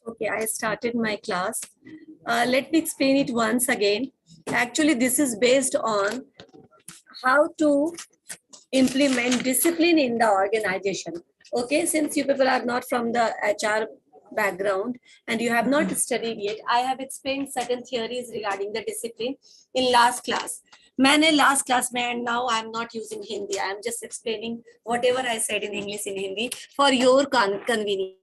Okay, I started my class. Let me explain it once again. Actually, this is based on how to implement discipline in the organization. Okay, since you people are not from the HR background and you have not studied yet, I have explained certain theories regarding the discipline in last class. मैंने last class में, and now I am not using Hindi. I am just explaining whatever I said in English in Hindi for your convenience.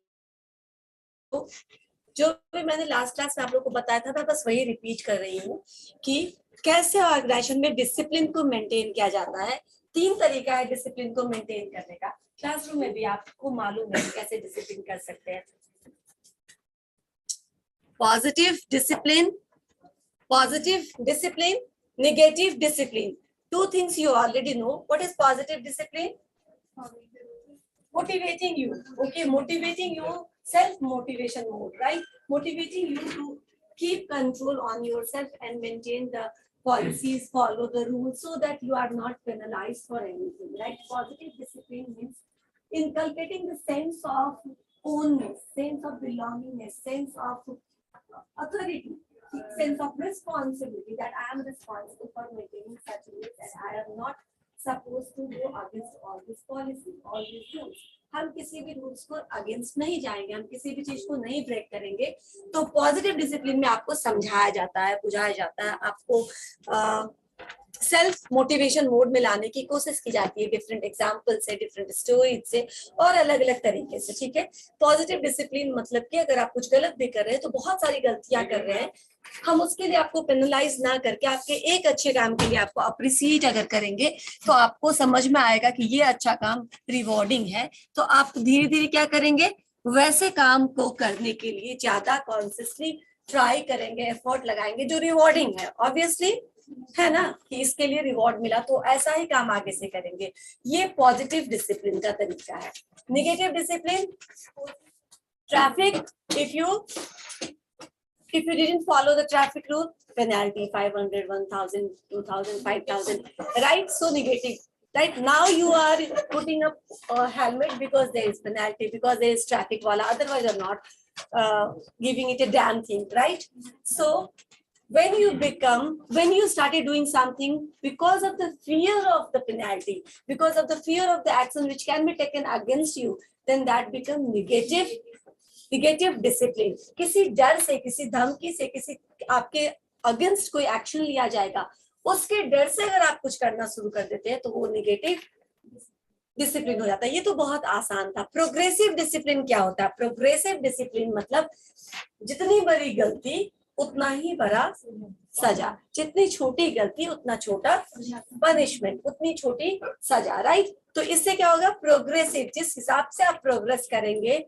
जो भी मैंने last class में आप लोगों को बताया था, मैं बस वही रिपीट कर रही हूँ कि कैसे ऑर्गेनाइजेशन में डिसिप्लिन को मेंटेन किया जाता है। 3 तरीका है डिसिप्लिन को मेंटेन करने का। क्लासरूम में भी आपको मालूम है कैसे डिसिप्लिन कर सकते हैं। Positive discipline, negative discipline. 2 things you already know. What is positive discipline? Motivating you. Okay, motivating you, self-motivation mode, right? Motivating you to keep control on yourself and maintain the policies, follow the rules so that you are not penalized for anything, right? Positive discipline means inculcating the sense of ownness, sense of belongingness, sense of authority, sense of responsibility, that I am responsible for maintaining such rules and I am not supposed to go against all this policy, all these rules. हम किसी भी rules को against नहीं जाएंगे, हम किसी भी चीज को नहीं ब्रेक करेंगे। तो पॉजिटिव डिसिप्लिन में आपको समझाया जाता है, बुझाया जाता है, आपको सेल्फ मोटिवेशन मोड में लाने की कोशिश की जाती है डिफरेंट एग्जाम्पल से, डिफरेंट स्टोरीज से और अलग अलग तरीके से। ठीक है, पॉजिटिव डिसिप्लिन मतलब कि अगर आप कुछ गलत भी कर रहे हैं तो बहुत सारी गलतियां कर रहे हैं, हम उसके लिए आपको पेनलाइज ना करके आपके एक अच्छे काम के लिए आपको अप्रिसिएट अगर करेंगे तो आपको समझ में आएगा कि ये अच्छा काम रिवॉर्डिंग है, तो आप धीरे धीरे क्या करेंगे, वैसे काम को करने के लिए ज्यादा कॉन्सियसली ट्राई करेंगे, एफर्ट लगाएंगे जो रिवॉर्डिंग है। ऑब्वियसली है ना कि इसके लिए रिवॉर्ड मिला तो ऐसा ही काम आगे से करेंगे। ये पॉजिटिव डिसिप्लिन का तरीका है। Negative discipline, traffic, if you didn't follow the traffic rule, penalty 500, 1000, 2000, 5000, right? So negative. Right now you are putting up a helmet because there is penalty, because there is traffic wala, otherwise you're not giving it a damn thing, right? So when you started doing something because of the fear of the penalty, because of the fear of the action which can be taken against you, then that becomes negative discipline. किसी डर से, किसी धमकी से, किसी आपके against कोई action लिया जाएगा, उसके डर से अगर आप कुछ करना शुरू कर देते हैं तो वो नेगेटिव डिसिप्लिन हो जाता है। ये तो बहुत आसान था। प्रोग्रेसिव डिसिप्लिन क्या होता है? प्रोग्रेसिव डिसिप्लिन मतलब जितनी बड़ी गलती उतना ही बड़ा सजा, जितनी छोटी गलती उतना छोटा पनिशमेंट, उतनी छोटी सजा, राइट? तो इससे क्या होगा, प्रोग्रेसिव, जिस हिसाब से आप प्रोग्रेस करेंगे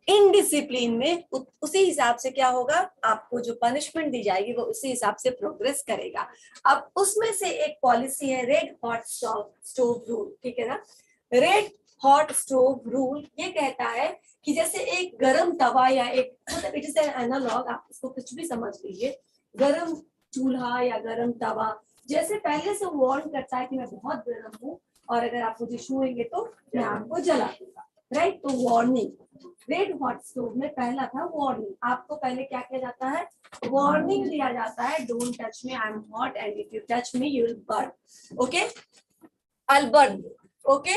इन डिसिप्लिन में उसी हिसाब से क्या होगा, आपको जो पनिशमेंट दी जाएगी वो उसी हिसाब से प्रोग्रेस करेगा। अब उसमें से एक पॉलिसी है रेड हॉट स्टोव रूल, ठीक है ना? रेड हॉट स्टोव रूल ये कहता है कि जैसे एक गरम तवा या एक, मतलब इट इज एन एनालॉग, आप इसको कुछ भी समझ लीजिए, गरम चूल्हा या गरम तवा जैसे पहले से वार्न करता है कि मैं बहुत गरम हूँ और अगर आप मुझे छुएंगे तो मैं आपको जला दूंगा, राइट? तो वार्निंग, रेड हॉट स्टोव में पहला था वार्निंग। आपको पहले क्या किया जाता है, वार्निंग दिया जाता है, don't touch me, I am hot and if you touch me you will burn, okay, I will burn, okay.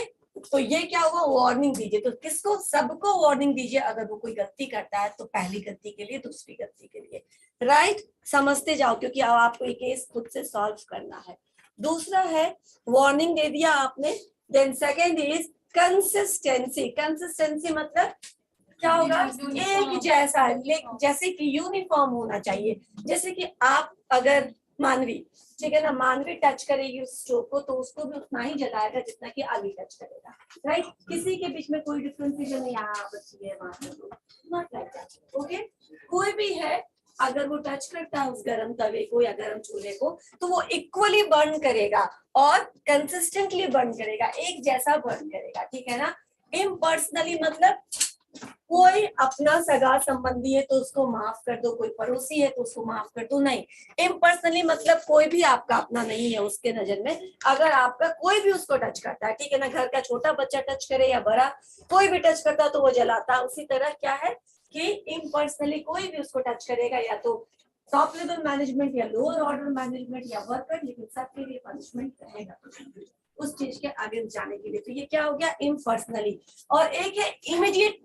तो ये क्या हुआ, वार्निंग दीजिए। तो किसको? सबको वार्निंग दीजिए अगर वो कोई गलती करता है, तो पहली गलती के लिए, दूसरी गलती के लिए, राइट? समझते जाओ क्योंकि अब आपको ये केस खुद से सॉल्व करना है। दूसरा है वार्निंग दे दिया आपने, then second is consistency. Consistency मतलब क्या होगा, एक जैसा, जैसे कि यूनिफॉर्म होना चाहिए। जैसे कि आप अगर मानवी, ठीक है ना, मानवी टच करेगी उस स्टोव को तो उसको भी उतना ही जलाएगा जितना कि आगे टच करेगा, राइट? किसी के बीच में कोई डिफरेंशिएशन नहीं, यहाँ बच्ची है वहां पे, नॉट लाइक दैट, ओके? कोई भी है अगर वो टच करता है उस गरम तवे को या गरम चूल्हे को तो वो इक्वली बर्न करेगा और कंसिस्टेंटली बर्न करेगा, एक जैसा बर्न करेगा, ठीक है ना? इम्पर्सनली मतलब कोई अपना सगा संबंधी है तो उसको माफ कर दो, कोई पड़ोसी है तो उसको माफ कर दो, नहीं। इम्पर्सनली मतलब कोई भी आपका अपना नहीं है उसके नजर में। अगर आपका कोई भी उसको टच करता है, ठीक है ना, घर का छोटा बच्चा टच करे या बड़ा, कोई भी टच करता है तो वो जलाता है। उसी तरह क्या है कि इम्पर्सनली कोई भी उसको टच करेगा, या तो टॉप लेवल मैनेजमेंट या लोअर ऑर्डर मैनेजमेंट या वर्कर, लेकिन सबके लिए पनिशमेंट रहेगा उस चीज के आगे जाने के लिए। तो ये क्या हो गया, इम्पर्सनली। और एक है इमीडिएट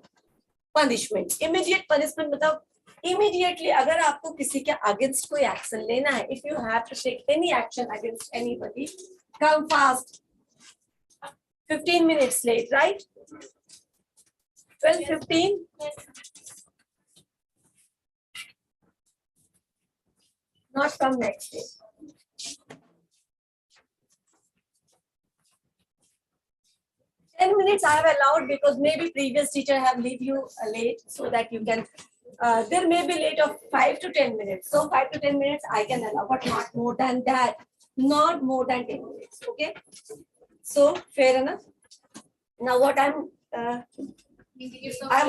पनिशमेंट। इमीडिएट पनिशमेंट मतलब इमीडिएटली अगर आपको किसी के अगेंस्ट कोई एक्शन लेना है, if you have to take any action against anybody, come fast, 15 minutes late, right? 12:15. Not come next day. 10 minutes I have allowed because maybe previous teacher have leave you late so that you can. There may be late of 5 to 10 minutes. So 5 to 10 minutes I can allow, but not more than that. Not more than 10 minutes. Okay. So fair enough. Now what I'm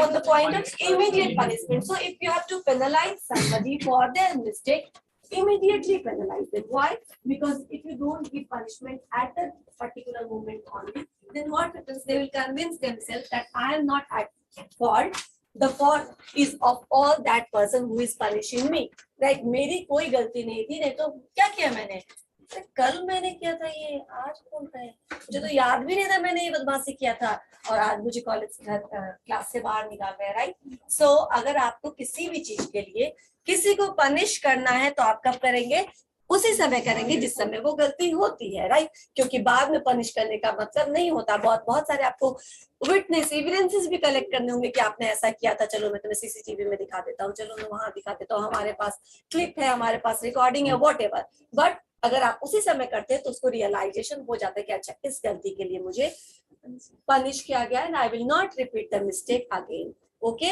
on the point of immediate punishment. So if you have to penalize somebody for their mistake, immediately penalize them. Why? Because if you don't give punishment at that particular moment only, then what happens? They will convince themselves that I am not at fault. The fault is of all that person who is punishing me. Right? मेरी कोई गलती नहीं थी, नहीं तो क्या किया मैंने? कल मैंने किया था ये, आज कौन है? मुझे तो याद भी नहीं था मैंने ये बदमाशी किया था, और आज मुझे कॉलेज क्लास से बाहर निकाल गया। राइट? सो अगर आपको किसी भी चीज के लिए किसी को पनिश करना है तो आप कब करेंगे? उसी समय करेंगे जिस समय वो गलती होती है। राइट? क्योंकि बाद में पनिश करने का मतलब नहीं होता। बहुत सारे आपको विटनेस एविडेंसेस भी कलेक्ट करने होंगे कि आपने ऐसा किया था, चलो मैं तुम्हें सीसीटीवी में दिखा देता हूँ, चलो मैं वहां दिखा देता हूँ, हमारे पास क्लिप है, हमारे पास रिकॉर्डिंग है, व्हाटएवर। बट अगर आप उसी समय करते हैं तो उसको रियलाइजेशन हो जाता है कि अच्छा इस गलती के लिए मुझे पनिश किया गया है, I will not repeat the mistake again. Okay,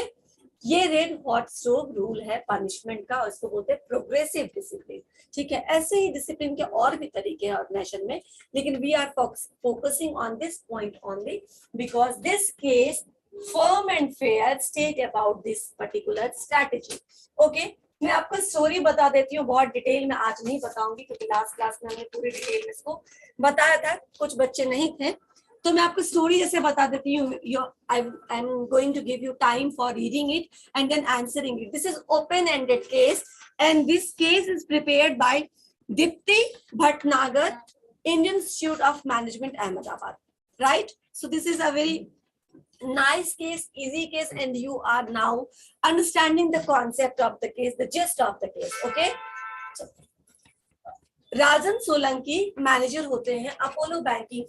ये रेड हॉट स्टोव रूल है पनिशमेंट का, उसको बोलते हैं प्रोग्रेसिव डिसिप्लिन। ठीक है, ऐसे ही डिसिप्लिन के और भी तरीके हैं ऑर्गेनाइजेशन में, लेकिन we are focusing on this point only because this case firm and fair state about this particular strategy. Okay, मैं आपको स्टोरी बता देती हूँ, बहुत डिटेल में आज नहीं बताऊंगी क्योंकि लास्ट क्लास में हमने पूरी डिटेल में इसको बताया था, कुछ बच्चे नहीं थे, तो मैं आपको स्टोरी जैसे बता देती हूँ। I am going to give you time for reading it and then answering it. This is open ended case and this case is prepared by Deepti Bhatnagar, Indian institute of management Ahmedabad. Right? So this is a very nice case, easy case, and you are now understanding the concept of the case, the gist of the case. Okay, so, Rajan Solanki manager होते हैं Apollo banking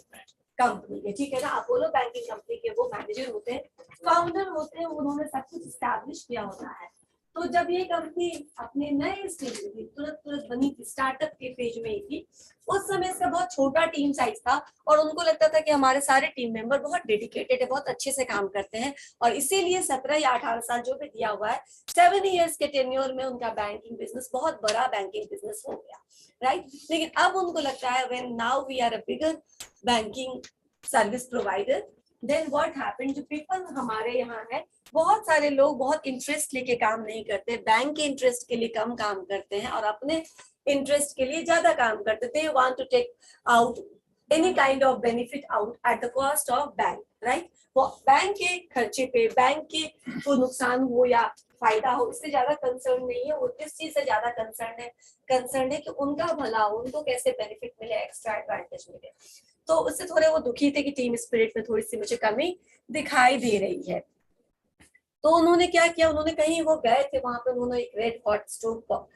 company के। ठीक है ना, Apollo banking company के वो manager होते हैं, फाउंडर होते हैं, उन्होंने सब कुछ स्टैब्लिश किया होता है। तो जब ये कंपनी अपने नए स्टेज में थी, तुरंत बनी थी, स्टार्टअप के फेज में ही थी, उस समय इसका बहुत छोटा टीम साइज था और उनको लगता था कि हमारे सारे टीम मेंबर बहुत डेडिकेटेड है, बहुत अच्छे से काम करते हैं, और इसीलिए 17 या 18 साल जो भी दिया हुआ है, 7 इयर्स के टेन्योर में उनका बैंकिंग बिजनेस बहुत बड़ा बैंकिंग बिजनेस हो गया। राइट? लेकिन अब उनको लगता है when now we are a bigger banking service provider, then what happened, जो पीपल हमारे यहाँ है, बहुत सारे लोग बहुत इंटरेस्ट लेके काम नहीं करते, बैंक के इंटरेस्ट के लिए कम काम करते हैं और अपने इंटरेस्ट के लिए ज्यादा काम करते। They want to take out any kind of benefit out at the cost of bank. Right? वो बैंक के खर्चे पे, बैंक के को नुकसान हो या फायदा हो, इससे ज्यादा कंसर्न नहीं है। वो किस चीज से ज्यादा कंसर्न है कि उनका भला हो, उनको कैसे बेनिफिट मिले, एक्स्ट्रा एडवांटेज मिले। तो उससे थोड़े वो दुखी थे कि टीम स्पिरिट में थोड़ी सी मुझे कमी दिखाई दे रही है। तो उन्होंने क्या किया, उन्होंने कहीं वो गए थे, वहां पर उन्होंने एक रेड हॉट स्टोव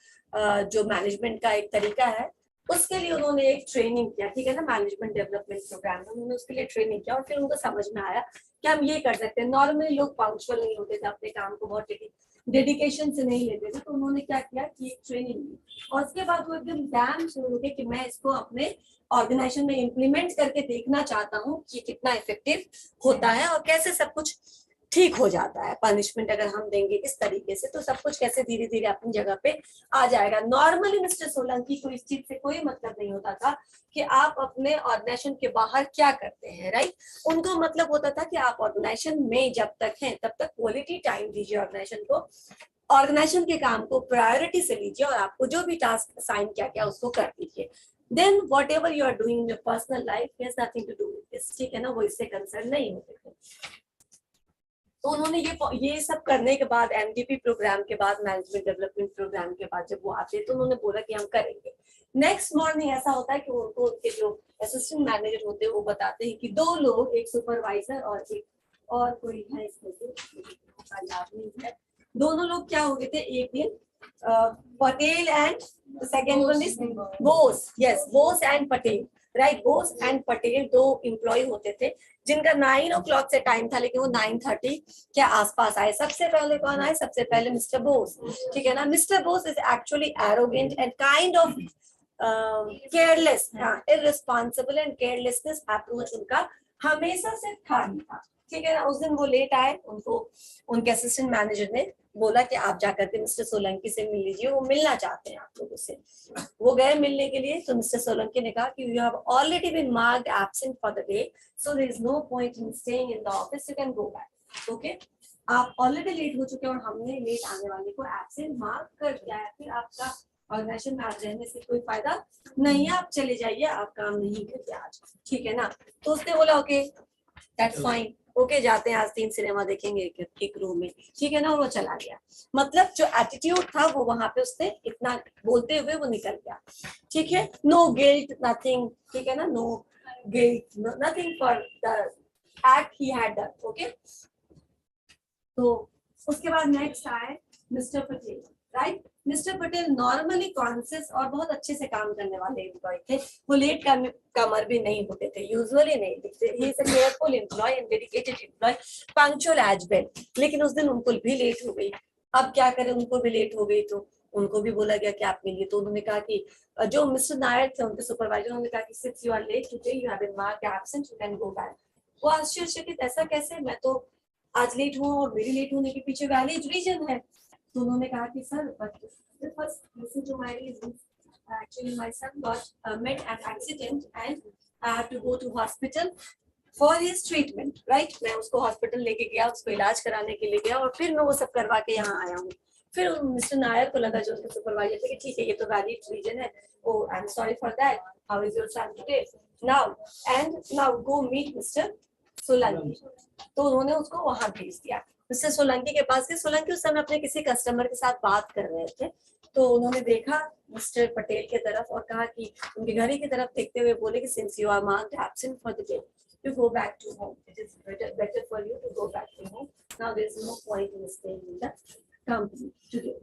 जो मैनेजमेंट का एक तरीका है, उसके लिए उन्होंने एक ट्रेनिंग किया। ठीक है ना, मैनेजमेंट डेवलपमेंट प्रोग्राम में उन्होंने उसके लिए ट्रेनिंग किया और फिर उनको समझ में आया कि हम ये कर सकते हैं। नॉर्मली लोग पंक्चुअल नहीं होते थे, अपने काम को बहुत डेडिकेशन से नहीं लेते थे, तो उन्होंने क्या किया कि एक ट्रेनिंग ली और उसके बाद वो एकदम डैम शुरू हो गए कि मैं इसको अपने ऑर्गेनाइजेशन में इम्प्लीमेंट करके देखना चाहता हूँ कि कितना इफेक्टिव होता है और कैसे सब कुछ ठीक हो जाता है। पनिशमेंट अगर हम देंगे इस तरीके से तो सब कुछ कैसे धीरे धीरे अपनी जगह पे आ जाएगा। नॉर्मली मिस्टर सोलंकी को इस चीज से कोई मतलब नहीं होता था कि आप अपने ऑर्गेनाइजेशन के बाहर क्या करते हैं। राइट? उनको मतलब होता था कि आप ऑर्गेनाइजेशन में जब तक हैं तब तक क्वालिटी टाइम दीजिए ऑर्गेनाइजेशन को, ऑर्गेनाइजेशन के काम को प्रायोरिटी से लीजिए और आपको जो भी टास्क असाइन किया गया उसको कर दीजिए। Then whatever you are doing in your personal life has nothing to do with this. ठीक है ना, वो इससे कंसर्न नहीं होते थे। तो उन्होंने ये सब करने के बाद एमडीपी प्रोग्राम के बाद, मैनेजमेंट डेवलपमेंट प्रोग्राम के बाद जब वो आते तो उन्होंने बोला कि हम करेंगे। नेक्स्ट मॉर्निंग ऐसा होता है कि उनको उनके जो असिस्टेंट मैनेजर होते हैं वो बताते हैं कि 2 लोग, एक सुपरवाइजर और कोई है इसमें से याद नहीं है, दोनों लोग क्या हो गए थे एक दिन, Patel and second one is Bose, yes Bose and Patel, right, Bose and Patel 2 employee होते थे जिनका 9 o'clock से टाइम था, लेकिन वो 9:30 के आसपास आए। सबसे पहले कौन आए? सबसे पहले मिस्टर बोस, ठीक है ना। Mister Bose is actually arrogant and kind of careless, irresponsible and carelessness approach उनका हमेशा से था ही था, ठीक है ना। उस दिन वो लेट आए, उनको उनके असिस्टेंट मैनेजर ने बोला कि आप जाकर के मिस्टर सोलंकी से मिल लीजिए, वो मिलना चाहते हैं आप लोगों से। वो गए मिलने के लिए, तो मिस्टर सोलंकी ने कहा कि you have already been marked absent for the day, so there is no point in staying in the office, you can go back. Okay, आप ऑलरेडी लेट हो चुके हैं और हमने लेट आने वाले को एब्सेंट मार्क कर दिया है, फिर आपका ऑर्गेनाइजेशन में आज रहने से कोई फायदा नहीं है, आप चले जाइए, आप काम नहीं करिए आज, ठीक है ना। तो उसने बोला ओके दैट्स फाइन, ओके जाते हैं, आज 3 सिनेमा देखेंगे एक रूम में, ठीक है ना। और वो चला गया। मतलब जो एटीट्यूड था वो वहां पे उसने इतना बोलते हुए वो निकल गया, ठीक है। नो गिल्ट नथिंग, ठीक है ना, no guilt nothing for the act he had done, okay. तो उसके बाद नेक्स्ट आए mister Patel, right. Mister Patel normally conscious और बहुत अच्छे से काम करने वाले एम्प्लॉय थे, वो लेट कमर भी नहीं होते थे, यूजुअली नहीं दिखते। He is a careful employee and dedicated employee, punctual as well. लेकिन उस दिन उनको भी लेट हो गई। अब क्या करें, उनको भी लेट हो गई तो उनको भी बोला गया कि आप मिलिए। तो उन्होंने कहा कि जो मिस्टर नायर थे उनके सुपरवाइजर, उन्होंने कहा कि since you are late today you have been marked absent, you can go back. वो आश्चर्यचकित, ऐसा कैसे, मैं तो आज लेट हूँ और मेरे लेट होने के पीछे वैलिड रीजन है। तो उन्होंने कहा कि sir first listen to my reasons. Actually, my son got met an accident and I have to go to hospital for his treatment. Right? मैं उसको हॉस्पिटल लेके गया, उसको इलाज कराने के लिए गया और फिर मैं वो सब करवा के यहाँ आया हूँ। फिर मिस्टर नायर को लगा, जो उसके सुपरवाइजर थे, कि ठीक है ये तो वैलिड रीजन है। Oh, I'm sorry for that. How is your son today? Now go meet Mr. Solanki. तो उन्होंने उसको वहां भेज दिया मिस्टर सोलंकी के पास। सोलंकी उस समय अपने किसी कस्टमर के साथ बात कर रहे थे, तो उन्होंने देखा मिस्टर पटेल की तरफ और कहा कि उनके घर की तरफ देखते हुए बोले कि since you are marked absent for the day, you go back to home. It is better for you to go back to home. Now there is no point in staying in the company today.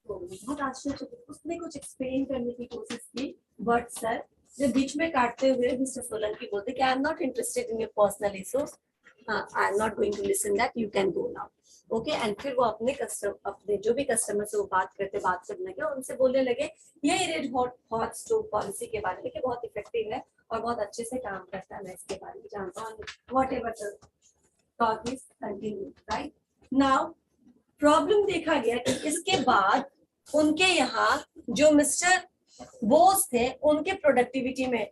तो बहुत आश्चर्य, उसने कुछ explain करने की कोशिश की, but sir जो बीच में काटते हुए मिस्टर सोलंकी बोलते कि I am not interested in your personal issues, I am not going to listen that, you can go now, okay. And फिर वो अपने जो भी कस्टमर से वो बात करने लगे, उनसे बोलने लगे यही रेड हॉट स्टोव पॉलिसी के बारे में कि बहुत इफेक्टिव है और बहुत अच्छे से काम करता है, मैं इसके बारे में जानता हूँ, whatever talk is continue, right. Now problem देखा गया कि इसके बाद उनके यहाँ जो मिस्टर बोस थे उनके प्रोडक्टिविटी में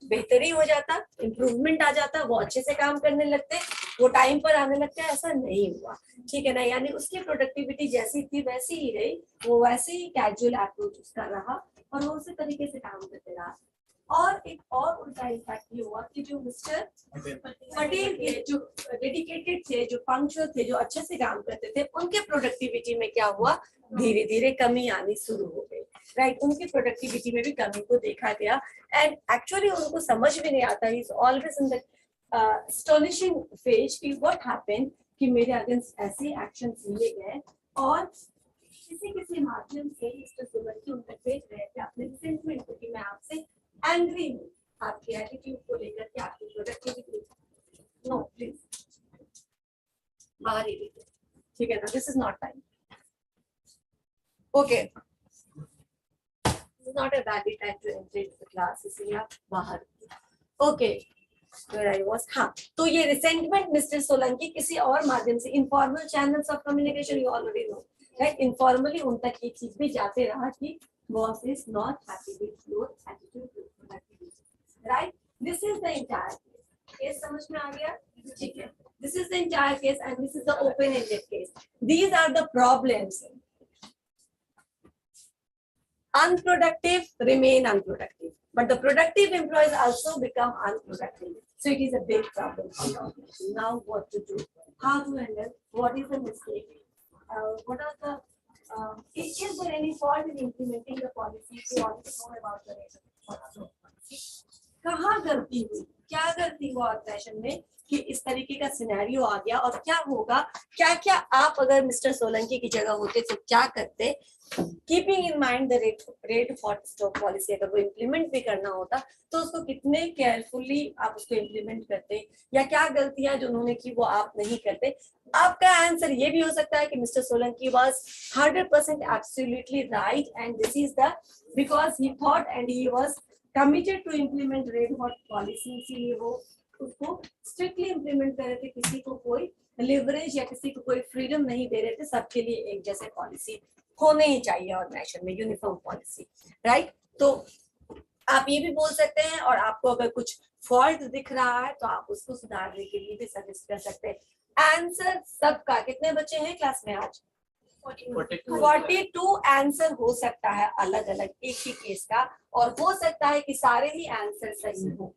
बेहतरी हो जाता, इंप्रूवमेंट आ जाता, वो अच्छे से काम करने लगते, वो टाइम पर आने लगते। ऐसा नहीं हुआ, ठीक है ना। यानी उसकी प्रोडक्टिविटी जैसी थी वैसी ही रही, वो वैसे ही कैजुअल अप्रोच उसका रहा और वो उसी तरीके से काम करते रहा। और एक और उल्टा इम्पैक्ट ये हुआ कि जो मिस्टर पटेल के जो डेडिकेटेड थे, जो पंक्चुअल थे, जो अच्छे से काम करते थे, उनके प्रोडक्टिविटी में क्या हुआ, धीरे धीरे कमी आनी शुरू हो गई, राइट। उनकी प्रोडक्टिविटी में भी कमी को देखा गया एंड एक्चुअली उनको समझ भी नहीं आता, is always in the astonishing phase कि व्हाट हैपेंड, कि मेरे अगेंस्ट ऐसे एक्शंस लिए गए और किसी माध्यम से मिस्टर सोलंकी उन तक भेज रहे थे अपने रिसेंटमेंट को कि मैं आपसे एंग्री हूँ आपके एटीट्यूड को लेकर के, आपकी प्रोडक्टिविटी। नो प्लीज बाहर ही, ठीक है ना, this is not time, okay, this is not a valid time to enter into the class, इसलिए आप बाहर, ओके। Where I was, हाँ, तो ये रिसेंटमेंट मिस्टर सोलंकी किसी और माध्यम से, informal channels of communication, you already know, right, informally उन तक ये चीज भी जाते रहा कि boss is not happy with your attitude, right. This is the entire case, समझ में आ गया, ठीक है। This is the entire case and this is the open ended case. These are the problems. Unproductive remain unproductive, but the productive employees also become unproductive. So it is a big problem. Now what to do? How to handle? What is the mistake? What are the is there any fault in implementing the policy? We want to know about the reason. कहाँ गलती हुई, क्या गलती हुआ organisation में कि इस तरीके का सिनेरियो आ गया, और क्या होगा, क्या क्या आप अगर मिस्टर सोलंकी की जगह होते तो क्या करते, keeping in mind the rate for stock policy. अगर वो इम्प्लीमेंट भी करना होता तो उसको कितने केयरफुली आप उसको इम्प्लीमेंट करते, या क्या गलतियां जो उन्होंने की वो आप नहीं करते। आपका आंसर ये भी हो सकता है कि mister Solanki was 100% absolutely right, and this is the because he thought and he was committed to implement rate for policy, इसीलिए वो उसको स्ट्रिक्टली इम्प्लीमेंट कर रहे थे, किसी को कोई लिवरेज या किसी को कोई फ्रीडम नहीं दे रहे थे, सबके लिए एक जैसे पॉलिसी होने ही चाहिए ऑर्गेनाइजेशन में, यूनिफॉर्म पॉलिसी, राइट। तो आप ये भी बोल सकते हैं, और आपको अगर कुछ फॉल्ट दिख रहा है तो आप उसको सुधारने के लिए भी सजेस्ट कर सकते हैं। आंसर सबका कितने बच्चे हैं क्लास में आज? 42 आंसर हो सकता है अलग अलग एक ही केस का, और हो सकता है कि सारे ही आंसर सही हो,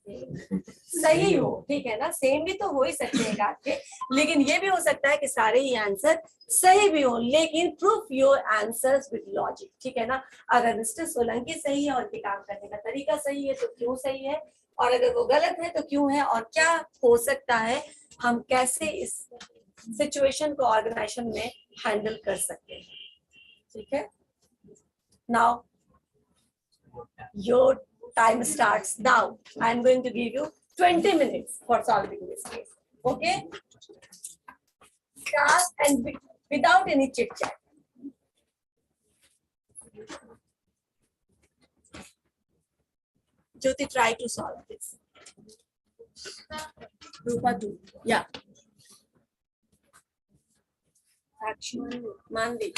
सही हो, ठीक है ना, सेम भी तो हो ही सकते हैं आपके, लेकिन ये भी हो सकता है कि सारे ही आंसर सही भी हो, लेकिन proof your answers with logic, ठीक है ना। अगर मिस्टर सोलंकी सही है और उनके काम करने का तरीका सही है तो क्यों सही है, और अगर वो गलत है तो क्यों है, और क्या हो सकता है, हम कैसे इस सिचुएशन को ऑर्गेनाइजेशन में हैंडल कर सकते हैं, ठीक है। Now your time starts now. I am going to give you 20 minutes for solving this case. Okay? Start and without any chit chat. Jyoti, try to solve this. Rupa, do. Yeah. Action. Mandi.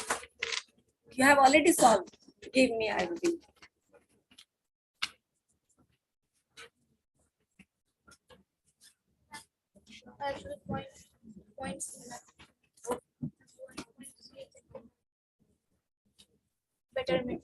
You have already solved. Give me, I will do. Actually, points. Betterment.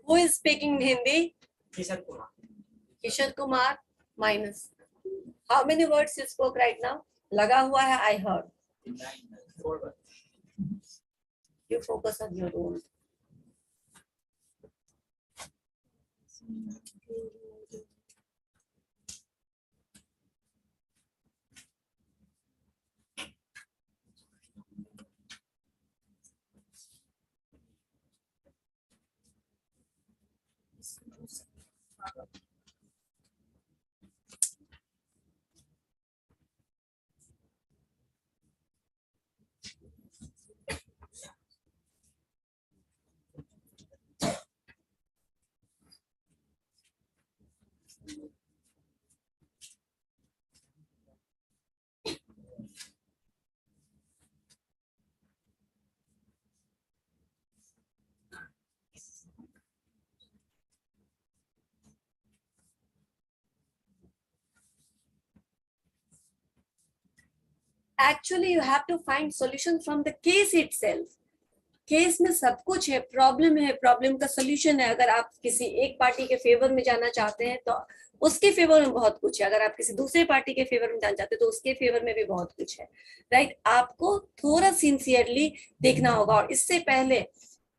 Who is speaking Hindi? Kishan Kumar. Kishore Kumar minus. How many words you spoke right now? लगा हुआ है, I heard. 4 words. You focus on your own. Actually, you have to find solution from the case itself. Case में सब कुछ है, problem का solution है। अगर आप किसी एक पार्टी के फेवर में जाना चाहते हैं तो उसके फेवर में बहुत कुछ है, अगर आप किसी दूसरे पार्टी के फेवर में जाना चाहते हैं तो उसके फेवर में भी बहुत कुछ है, राइट। आपको थोड़ा सिंसियरली देखना होगा, और इससे पहले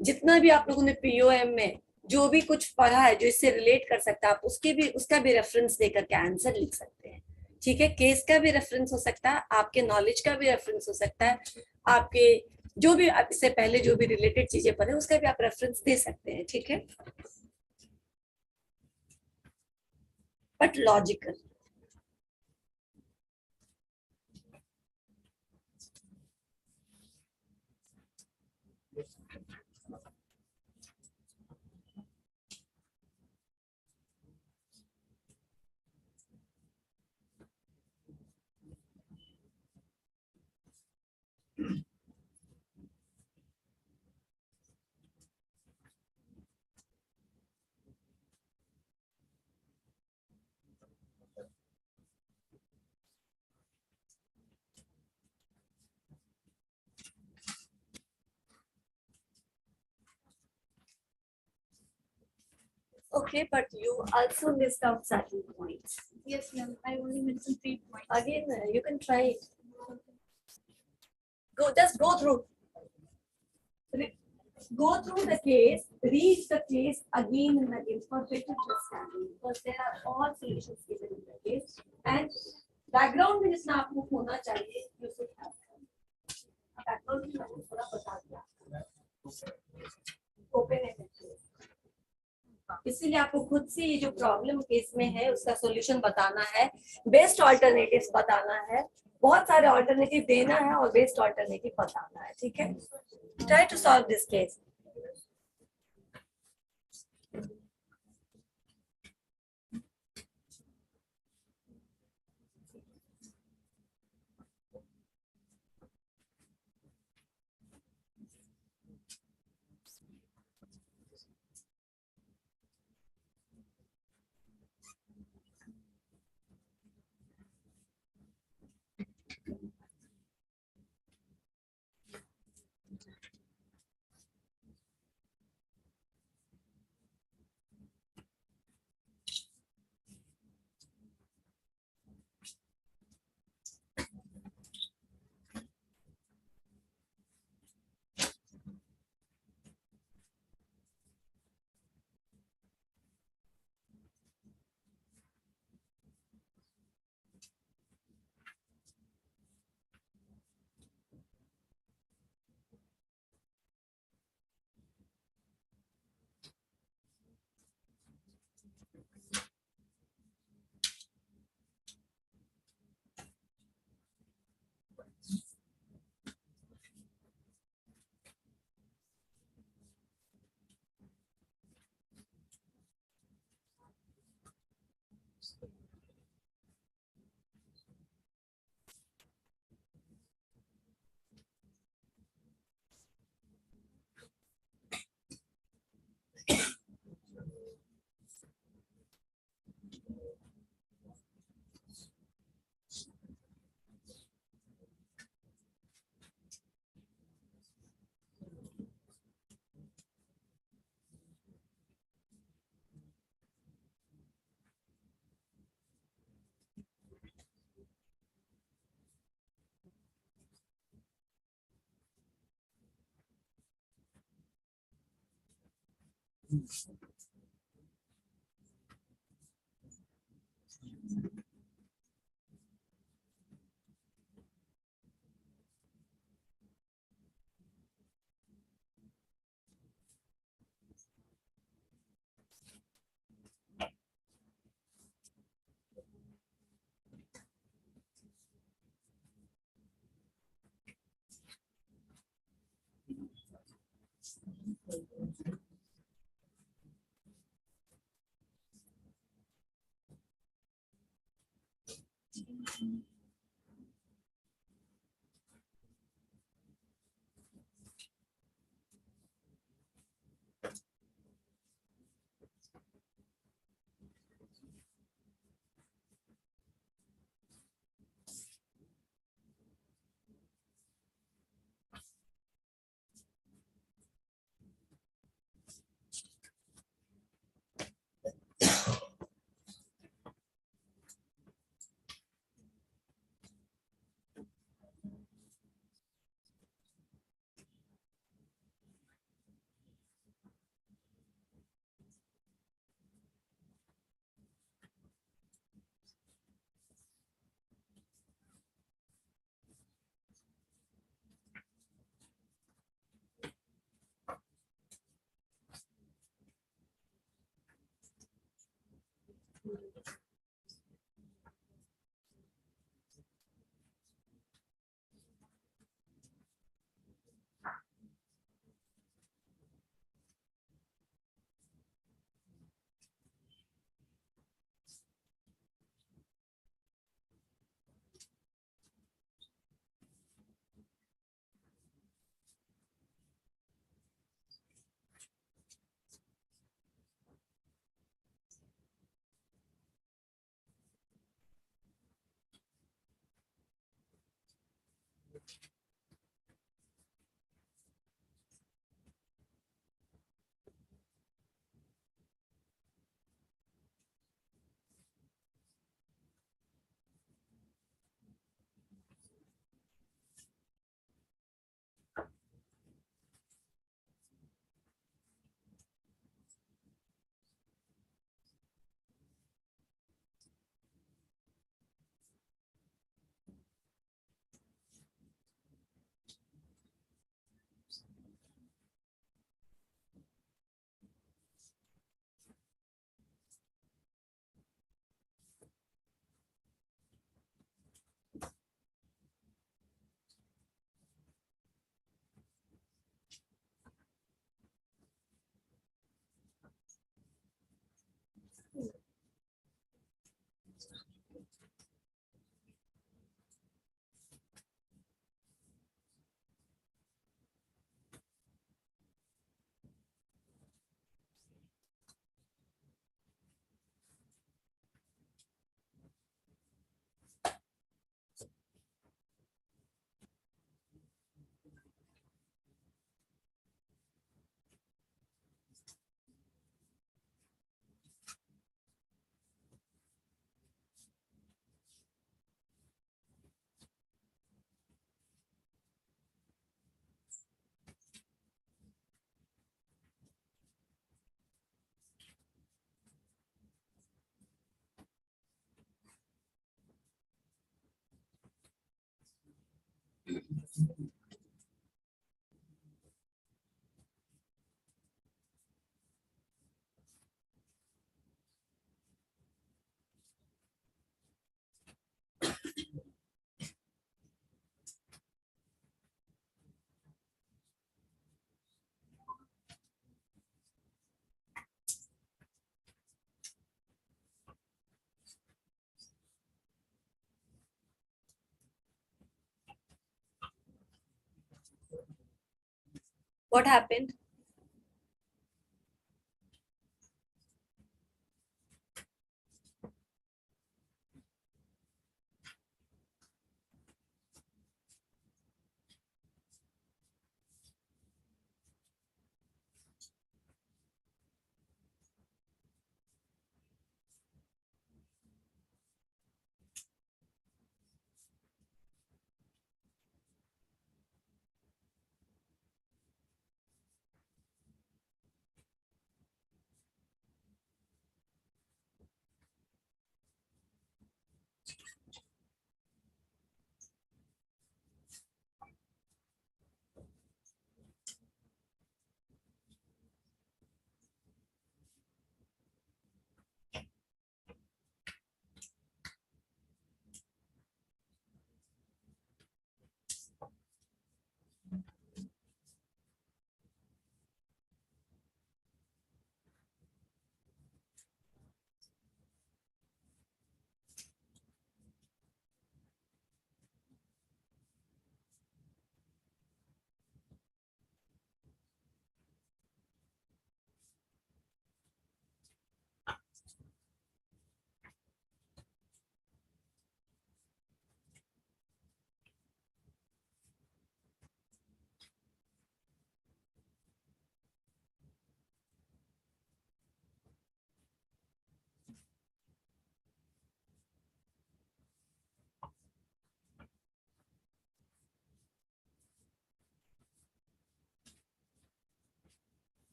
जितना भी आप लोगों ने पीओएम में जो भी कुछ पढ़ा है जो इससे रिलेट कर सकता है, आप उसका भी रेफरेंस देकर के आंसर लिख सकते हैं, ठीक है। केस का भी रेफरेंस हो सकता है, आपके नॉलेज का भी रेफरेंस हो सकता है, आपके जो भी आप इससे पहले जो भी रिलेटेड चीजें पढ़े उसका भी आप रेफरेंस दे सकते हैं, ठीक है, but logical. Okay, but you also missed out certain points. Yes, ma'am. I only mentioned 3 points. Again, you can try it. Just go through. Go through the case, read the case again and again for better understanding, because there are all solutions given in the case, and background में जितना आपको होना चाहिए, you should have background में मैंने थोड़ा बता दिया, open ended, इसीलिए आपको खुद से ये जो प्रॉब्लम केस में है उसका सॉल्यूशन बताना है, बेस्ट ऑल्टरनेटिव्स बताना है, बहुत सारे ऑल्टरनेटिव देना है और बेस्ट ऑल्टरनेटिव बताना है, ठीक है। Try to solve this case. What happened?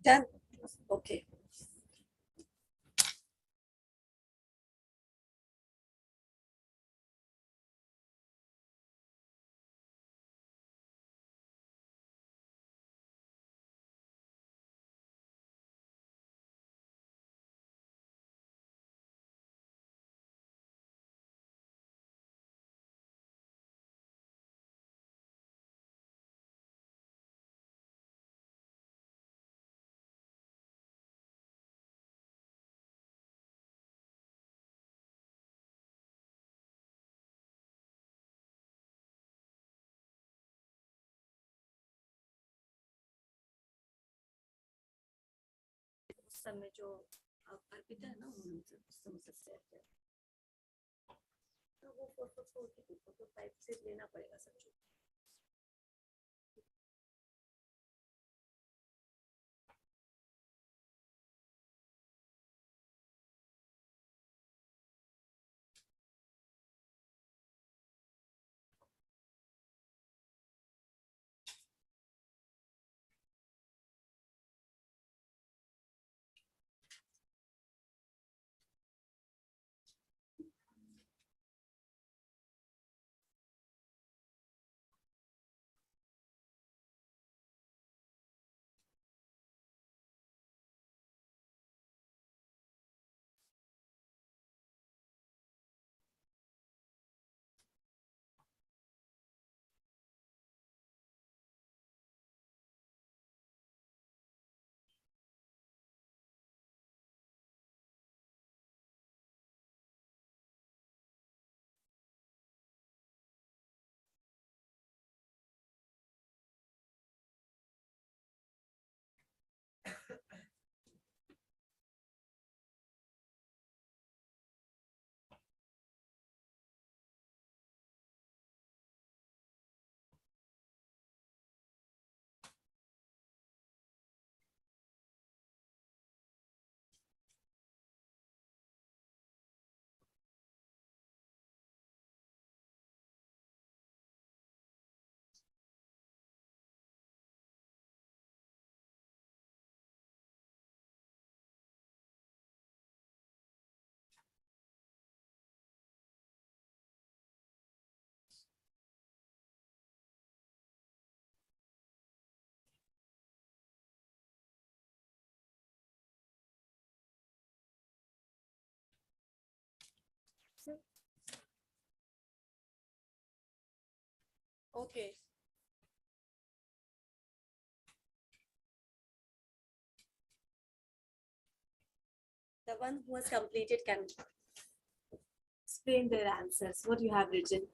Done. Okay. उस समय जो अर्पिता है ना उन्होंने उस समय से शेयर किया तो वो 444 की 445 से लेना पड़ेगा सब। Okay. The one who has completed can explain their answers. What you have written.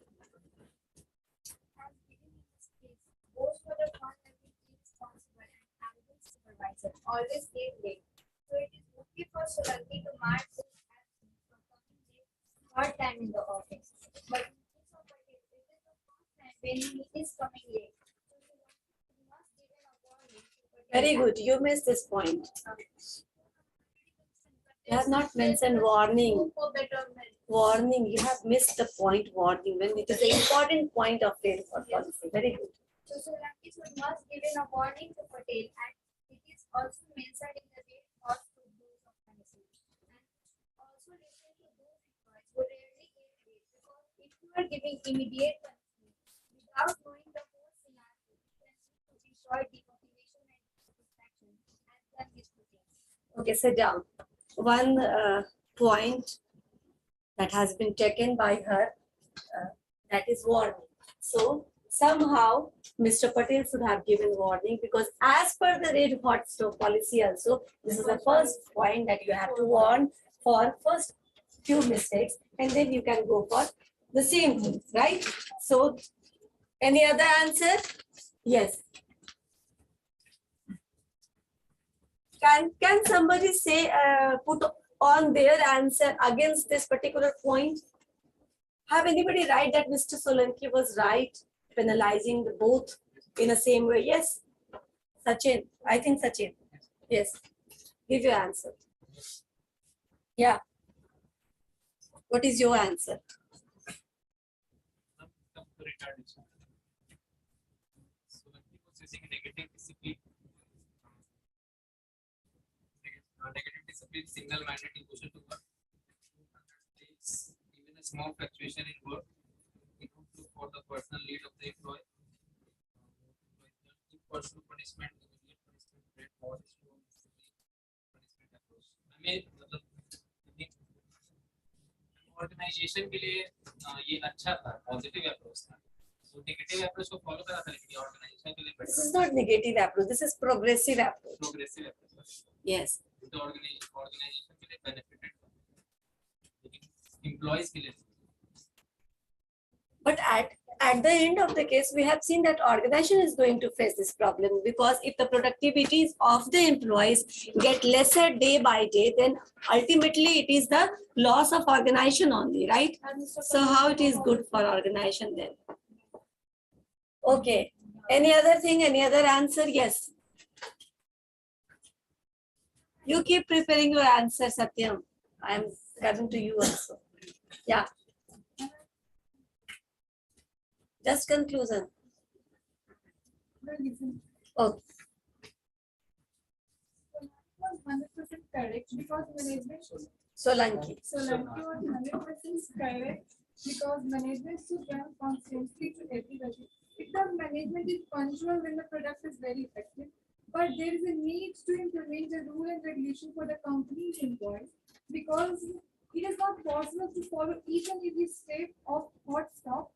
for the one that is responsible and arrogant supervisor always came late. So it is okay for Solanki to mark this absence for coming late third time in the office. But in case of Patel, it is the first time when he is coming late. So Solanki must give an warning to Patel. Very good. You missed this point. You have not mentioned warning. For betterment. Warning. You have missed the point warning when it is an important point of failure for policy. Very good. So Solanki must give a warning to Patel, and it is also mentioned in the rate cost to those of management. And also listen to those employees who rarely get paid, because if you are giving immediate punishment without knowing the whole scenario, then you destroy demotivation and dissatisfaction and then misfortune. Okay, sit down. One point that has been taken by her, that is warning. So somehow Mr. Patel should have given warning, because as per the red hot stove policy also, this is the first point that you have to warn for first few mistakes, and then you can go for the same thing, right? So any other answer? Yes. Can somebody say, put on their answer against this particular point? Have anybody write that Mr. Solanki was right, penalizing the both in the same way? Yes. Sachin, I think Sachin. Yes. Give your answer. Yeah. What is your answer? Retardation. So when people using negative discipline, negative discipline, single-minded devotion to work, takes even a small fluctuation in work, it would look for the personal need of the employee. Personal punishment, immediate punishment, great polish to punishment approach. हमें मतलब organisation के लिए ये अच्छा था, positive approach था. So negative approach को follow करा था, लेकिन ऑर्गेनाइजेशन के लिए This is not negative approach. This is progressive approach. Progressive approach. Yes. तो ऑर्गेनाइजेशन के लिए बेनिफिटेड था, लेकिन एम्प्लॉइज के लिए. But at the end of the case, we have seen that organization is going to face this problem, because if the productivities of the employees get lesser day by day, then ultimately it is the loss of organization only, right? So how it is good for organization then? Okay. Any other thing? Any other answer? Yes. You keep preparing your answer, Satyam. I am coming to you also. Yeah. Just conclusion. Oh, Was 100% correct because management. Solanki. Solanki was 100% correct because management should run constantly to everybody. If the management is punctual, then the product is very effective. But there is a need to implement a rule and regulation for the company's employees, because it is not possible to follow each and every step of hot stop.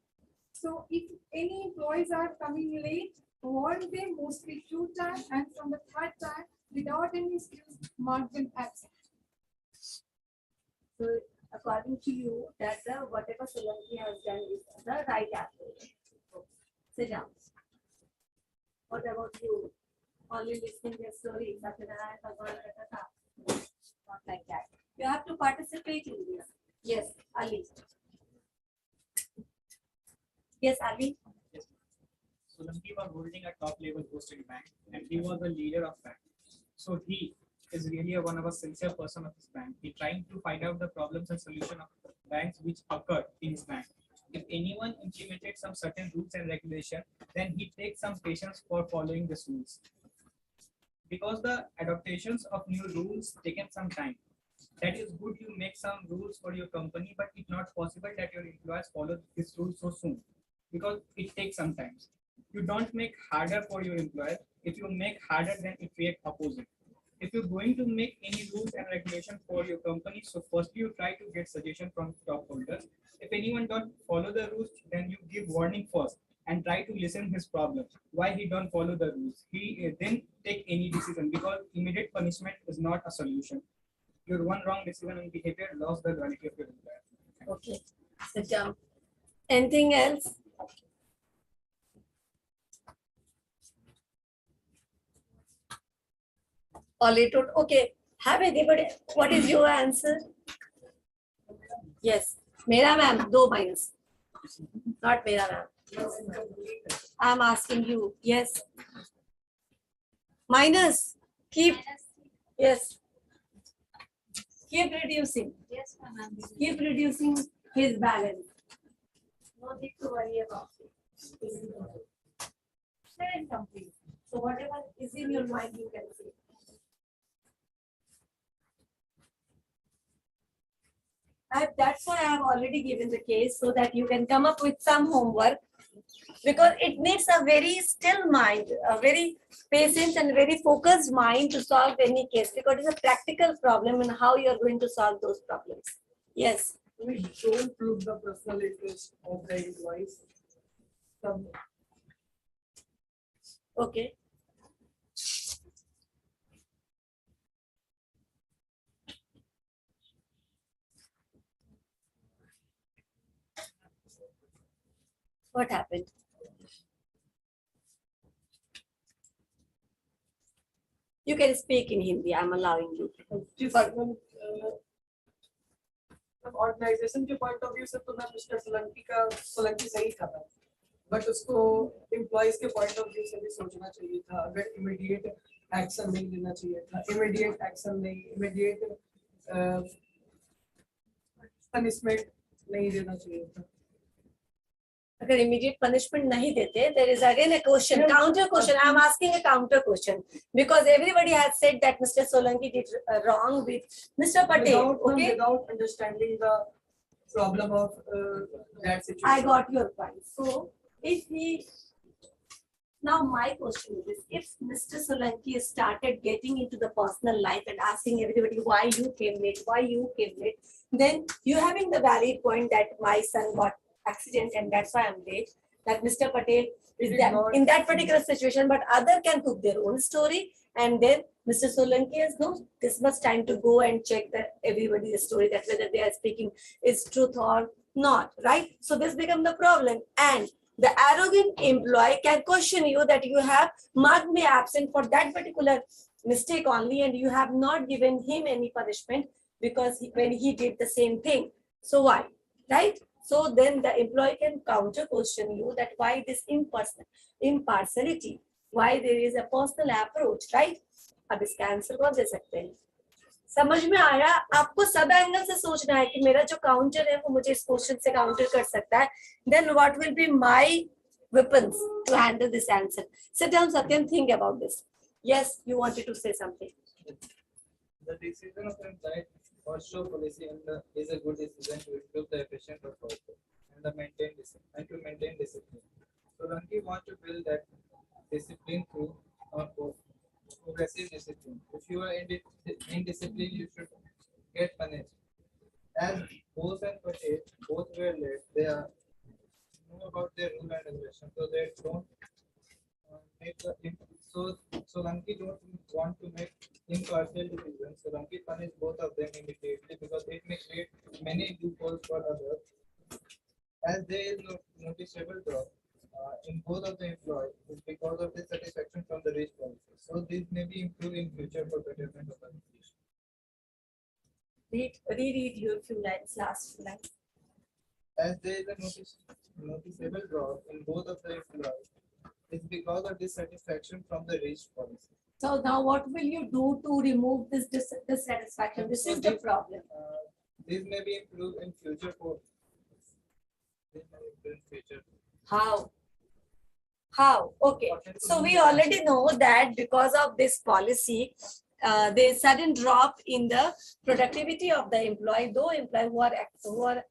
So if any employees are coming late, warn them mostly 2 times, and from the 3rd time, without any excuse, mark them absent. So according to you, that whatever Solanki has done is the right approach. Sit down. What about you? Only listening their stories. Not like that. You have to participate in this. Yes, Ali. Yes, Ali. Yes. Solanki was holding a top-level post in bank, and he was the leader of bank. So he is really one of a sincere person of his bank. He trying to find out the problems and solution of banks which occurred in his bank. If anyone implemented some certain rules and regulation, then he takes some patience for following these rules. Because the adaptations of new rules taken some time. That is good, you make some rules for your company, but it's not possible that your employees follow these rules so soon, because it takes some time. You don't make harder for your employer. If you make harder, then it reacts opposite. If you're going to make any rules and regulation for your company, so first you try to get suggestion from top holders. If anyone don't follow the rules, then you give warning first and try to listen his problem. Why he don't follow the rules? He then take any decision, because immediate punishment is not a solution. Your one wrong decision and behavior lost the quality of your employer. Okay. Sit down. Anything else? Already told. Okay. Have anybody? What is your answer? Yes. Mera ma'am, 2 minus. Not mera ma'am. I'm asking you. Yes. Minus. Keep. Yes. Keep reducing. Yes, ma'am. Keep reducing his balance. No need to worry about it. Say and complete. So whatever is in your mind, you can say. That's why I have already given the case so that you can come up with some homework, because it needs a very still mind, a very patient and very focused mind to solve any case, because it's a practical problem and how you are going to solve those problems. Yes. We don't prove the personal interest of the employees. Okay. What happened? You can speak in Hindi. I'm allowing you. जिस organisation के point of view से तो ना mister Solanki सही था, but उसको employees के point of view से भी सोचना चाहिए था. अगर इमीडिएट एक्शन नहीं लेना चाहिए था, इमीडिएट एक्शन नहीं, इमीडिएट पनिशमेंट नहीं देना चाहिए था. अगर immediate punishment नहीं देते, there is again a question, counter question. I am asking a counter question because everybody has said that Mr. Solanki did wrong with Mr. Patel. Okay, without understanding the problem of that situation. I got your point. So if he, now my question is, if Mr. Solanki started getting into the personal life and asking everybody why you came late, then you having the valid point that my son got accident and that's why I'm late, that Mr. Patel is that in that particular situation, but other can cook their own story, and then Mr. Solanki has no this much time to go and check that everybody's story, that whether they are speaking is truth or not, right? So this becomes the problem, and the arrogant employee can question you that you have marked me absent for that particular mistake only, and you have not given him any punishment because when he did the same thing. So why, right? So then the employee can counter question you that why this impartiality, why there is a personal approach, right? अब इसका answer कौन दे सकते हैं? समझ में आया? आपको सब एंगल से सोचना है कि मेरा जो काउंटर है वो मुझे इस क्वेश्चन से काउंटर कर सकता है. Then what will be my weapons to handle this answer? Sit down, Satyam, think about this. Yes, you wanted to say something. The decision of an employee or show policy is a good decision to improve the efficiency of work and to maintain discipline. So Ranki want to build that discipline through progressive discipline. If you are indisciplined, you should get punished. As Bose and Patel both were late, they are know about their rule and regulation, so they don't make the Solanki don't want to make impartial decisions. Solanki punish both of them immediately because it may create many loopholes for others. As there is no noticeable drop in both of the employees because of dissatisfaction from the rich policy. So this may be improved in future for betterment of the institution. Reread your few lines, last few lines. As there is a noticeable drop in both of the employees, it's because of dissatisfaction from the rich policy. So now what will you do to remove this dissatisfaction? This is the problem. This may be improved in future How? How? Okay. So we already know that because of this policy, there is sudden drop in the productivity of the employee, though employee who are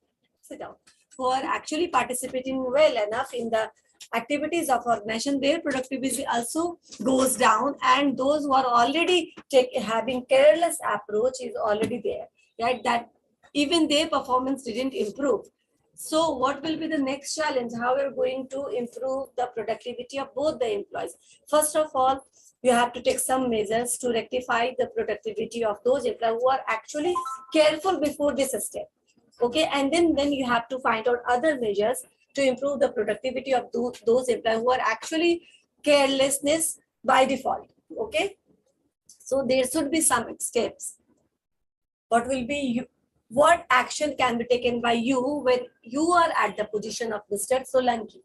actually participating well enough in the activities of organization, their productivity also goes down, and those who are already having careless approach is already there, right? That even their performance didn't improve. So what will be the next challenge? How we are going to improve the productivity of both the employees? First of all, you have to take some measures to rectify the productivity of those employees who are actually careful before this step. Okay, and then you have to find out other measures to improve the productivity of those employees who are actually carelessness by default. Okay, So there should be some steps. What will be you, what action can be taken by you when you are at the position of Mr. Solanki?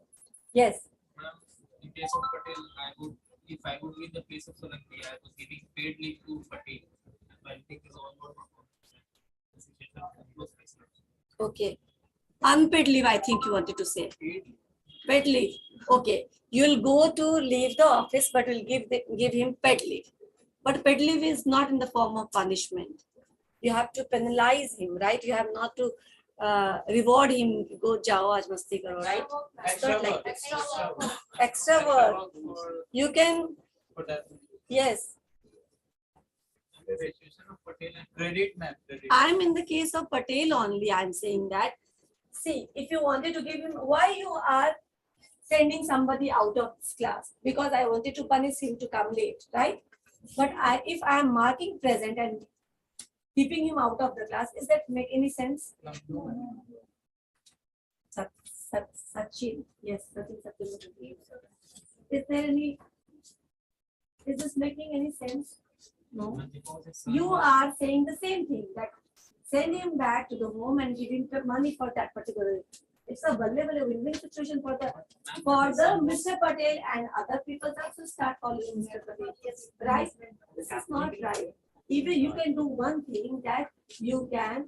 Yes. Ma'am, in case of Patel, if I would be in the place of Solanki, I was giving paid leave to Patel. While taking all more Okay. Unpaid leave, I think you wanted to say. Paid leave. Okay. You'll go to leave the office, but will give him paid leave. But paid leave is not in the form of punishment. You have to penalize him, right? You have not to reward him. Go jao aaj masti karo, right? It's not like this. Extra work. You can, yes. the registration of Patel and credit, ma'am. Credit. I'm in the case of Patel only. I'm saying that. See, if you wanted to give him, why you are sending somebody out of this class? Because I wanted to punish him to come late, right? But if I am marking present and keeping him out of the class, is that make any sense? Sachin, yes, Sachin. Is there any? Is this making any sense? No. You are saying the same thing, that send him back to the home and give him the money for that particular. It's a win-win situation for the Mr. Patel, and other people also start following Mr. Patel. Right? This is not right. Even you can do one thing, that you can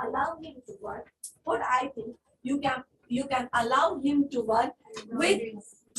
allow him to work. What I think, you can allow him to work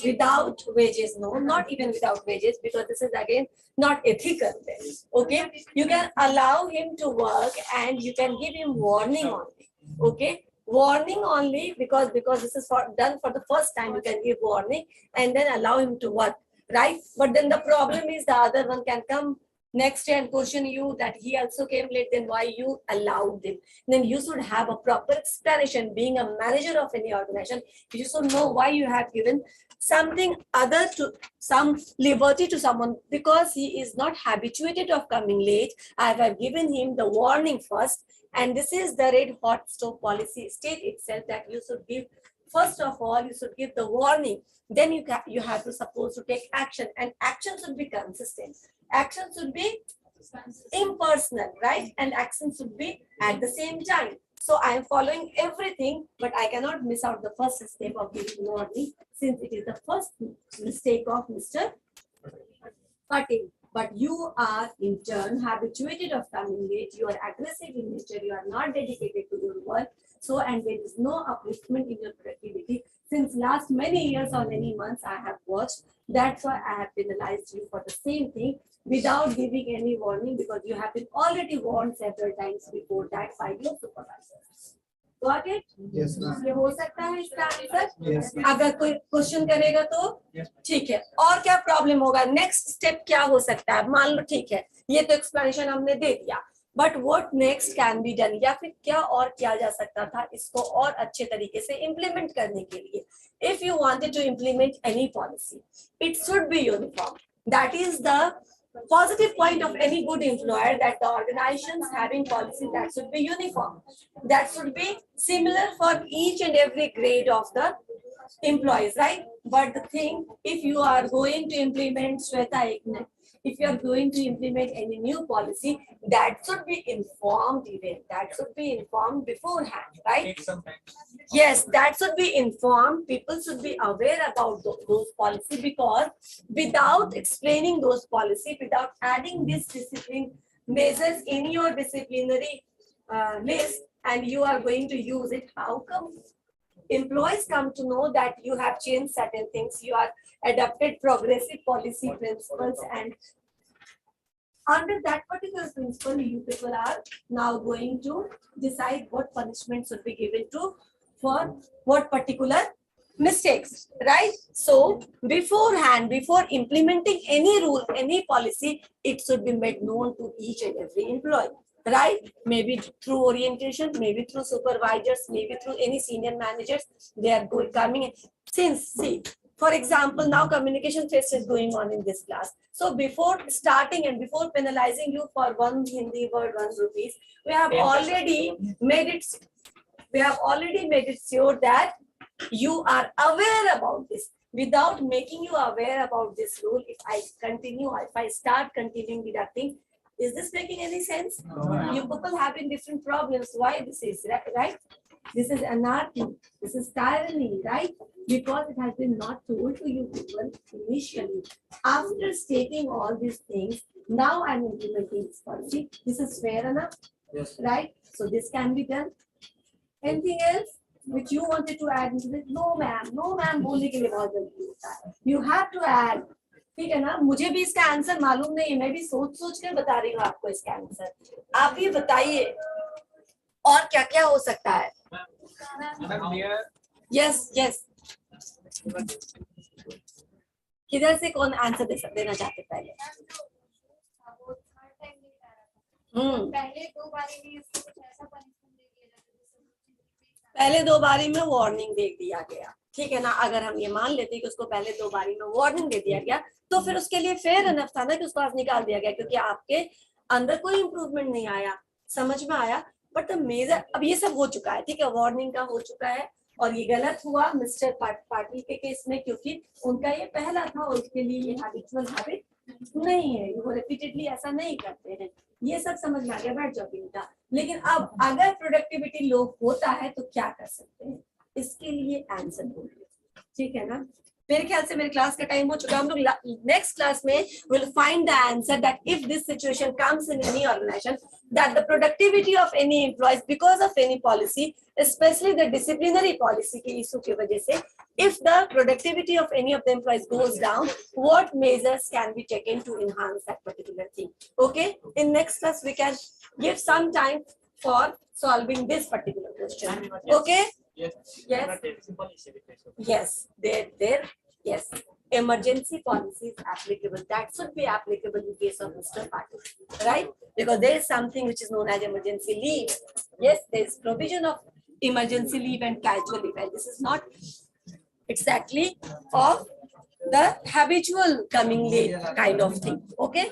without wages. No, not even without wages, because this is again not ethical then. Okay, you can allow him to work and you can give him warning only. Okay, warning only, because this is done for the first time. You can give warning and then allow him to work, right? But then the problem is the other one can come next day and question you that he also came late, then why you allowed him? Then you should have a proper explanation. Being a manager of any organization, you should know why you have given something other to some liberty to someone, because he is not habituated of coming late. I have given him the warning first, and this is the red hot stove policy state itself, that you should give, first of all, you should give the warning, then you have to suppose to take action, and action should be consistent. Action should be impersonal, right? And action should be at the same time. So I am following everything, but I cannot miss out the first step of giving warning, since it is the first mistake of Mr. Patel. But you are in turn habituated of coming late, you are aggressive in nature, you are not dedicated to your work. So, and there is no upliftment in your productivity. Since last many years or many months I have watched, that's why I have penalized you for the same thing without giving any warning, because you have been already warned several times before that by your supervisor. Got it? Yes, ma'am. ये हो सकता है इसका answer? Yes. अगर कोई question करेगा तो ठीक है। और क्या प्रॉब्लम होगा? नेक्स्ट स्टेप क्या हो सकता है? मान लो ठीक है, ये तो एक्सप्लेनेशन हमने दे दिया, but what next can be done, या फिर क्या और किया जा सकता था इसको और अच्छे तरीके से इम्प्लीमेंट करने के लिए? If you wanted to implement any policy, it should be uniform. That is the positive point of any good employer, that the organizations having policy that should be uniform, that should be similar for each and every grade of the employees, right? But the thing, if you are going to implement Shweta, if you are going to implement any new policy, that should be informed even, that should be informed beforehand, right? Take some time. Yes, that should be informed. People should be aware about those policies, because without explaining those policies, without adding these discipline measures in your disciplinary list, and you are going to use it, how come employees come to know that you have changed certain things, you are adopted progressive policy principles, and under that particular principle, you people are now going to decide what punishment should be given to for what particular mistakes, right? So beforehand, before implementing any rule, any policy, it should be made known to each and every employee, right? Maybe through orientation, maybe through supervisors, maybe through any senior managers. They are coming in. Since, see, for example, now communication test is going on in this class. So before starting and before penalizing you for one Hindi word, 1 rupees, we have already made it sure that you are aware about this. without making you aware about this rule, if I start continuing deducting, is this making any sense? No. You people having different problems. Why this is, right? This is anarchy. This is tyranny, right? Because it has been not told to you people initially. After stating all these things, now I'm implementing this policy. This is fair enough, Yes. right? So this can be done. Anything else which you wanted to add into this? No, ma'am. No, ma'am. बोलने के लिए बहुत जल्दी होता है. You have to add. ठीक है ना? मुझे भी इसका आंसर मालूम नहीं है. मैं भी सोच कर बता रही हूँ आपको इसका आंसर. आप ये बताइए और क्या-क्या हो सकता है? Madam, here Yes, yes. किधर से कौन आंसर देना चाहते पहले? पहले दो बारी में इसको कुछ ऐसा पनिशमेंट दे दिया जाता है पहले दो बारी में वार्निंग दे दिया गया, ठीक है ना? अगर हम ये मान लेते हैं कि उसको पहले दो बारी में वार्निंग दे दिया गया, तो फिर उसके लिए फेयर एनफ था ना कि उसको आज निकाल दिया गया, क्योंकि आपके अंदर कोई इंप्रूवमेंट नहीं आया. समझ में आया? बट द मेजर, अब ये सब हो चुका है, ठीक है, वार्निंग का हो चुका है, और ये गलत हुआ मिस्टर पाटिल के केस में, क्योंकि उनका ये पहला था और उसके लिए ये हैबिचुअल हैबिट नहीं है, वो रिपीटेडली ऐसा नहीं करते हैं. ये सब समझ में आ गया, बैठ जाओ बेटा. लेकिन अब अगर प्रोडक्टिविटी लो होता है तो क्या कर सकते हैं, इसके लिए आंसर बोलिए, ठीक है ना? मेरे ख्याल से मेरे क्लास का टाइम हो चुका है. हम लोग नेक्स्ट क्लास में will find the answer that if this situation comes in any organisation, that the productivity of any employees because of any policy, specially the disciplinary policy के इशू की वजह से, if the productivity of any of the employees goes down, what measures can be taken to enhance that particular thing? Okay, in next class we can give some time for solving this particular question. Okay. Yes, yes, emergency policy is applicable. That should be applicable in case of Mr. Patil, right? Because there is something which is known as emergency leave. Yes, there is provision of emergency leave and casual leave, and this is not exactly of the habitual coming late kind of thing. Okay.